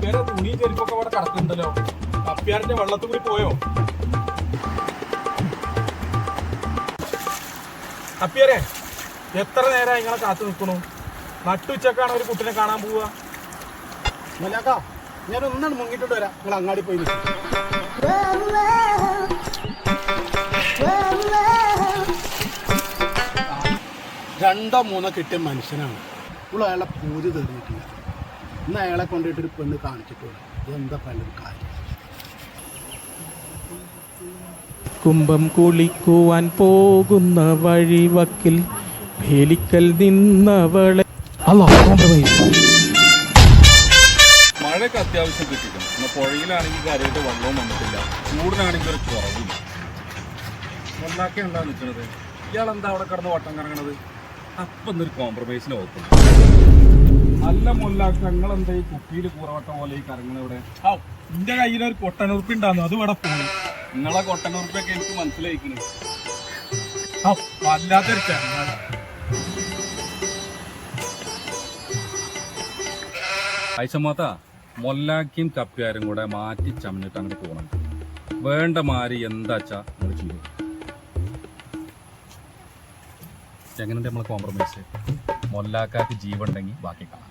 കപ്പിയാരെ തുണി ചെരുപ്പൊക്കെ അവിടെ കിടക്കുന്നുണ്ടല്ലോ. കപ്പിയാരന്റെ വെള്ളത്തിൽ കൂടി പോയോ? കപ്പിയാരെ എത്ര നേരം ഇങ്ങളെ കാത്തു നിൽക്കണു? നട്ടുച്ചക്കാണ് ഒരു കുട്ടിനെ കാണാൻ പോവുക. മലാക്ക ഞാൻ ഒന്നാണ് മുങ്ങിട്ട് വരാം. നിങ്ങൾ അങ്ങാടി പോയി രണ്ടോ മൂന്നോ കിട്ടിയ മനുഷ്യനാണ്. ഇപ്പോൾ അയാളെ പൂജ തീർന്നിട്ടില്ല. ഇന്ന് അയാളെ കൊണ്ടിട്ടൊരു പെണ്ണ് കാണിച്ചിട്ടുള്ളൂ. എന്താ പലരും കാര്യം. കുംഭം കുളിക്കുവാൻ പോകുന്ന വഴിവക്കിൽ വേലിക്കൽ നിന്നവളെ മഴയൊക്കെ അത്യാവശ്യം കിട്ടിയിരുന്നു. എന്നാൽ പുഴയിലാണെങ്കിൽ കാര്യമായിട്ട് വെള്ളവും വന്നിട്ടില്ല. ചൂടിനാണെങ്കിൽ ഒരു കുറവില്ല. ഒന്നാക്കെ എന്താ നിൽക്കുന്നത്? ഇയാളെന്താ അവിടെ കിടന്ന് വട്ടം കറങ്ങണത്? അപ്പം എന്നൊരു കോംപ്രമൈസിന് നോക്കും. നല്ല മുല്ലാക്ക നിങ്ങളെന്താ ഈ കുപ്പിയിൽ കൂറവട്ട പോലെ ഈ കറങ്ങണ ഇവിടെ? എന്റെ കയ്യിലൊരു കൊട്ടനുറുപ്പിണ്ടായിരുന്നു, അത് ഇവിടെ പോയി. നിങ്ങളെ കൊട്ടനുറുപ്പൊക്കെ എനിക്ക് മനസ്സിലായിക്കണ്. വല്ലാത്തൊരു ചങ്ങായി. ഐശമാത്ത മൊല്ലാക്കിയും കപ്പിയാരും കൂടെ മാറ്റി ചമഞ്ഞിട്ട് അങ്ങോട്ട് പോകണം. വേണ്ട മാറി എന്താച്ചാ നമ്മൾ ചെയ്യും. എങ്ങനെയുണ്ട് നമ്മളെ കോംപ്രമൈസ്? മൊല്ലാക്കാക്ക് ജീവൻ ഉണ്ടെങ്കിൽ ബാക്കി കാണാം.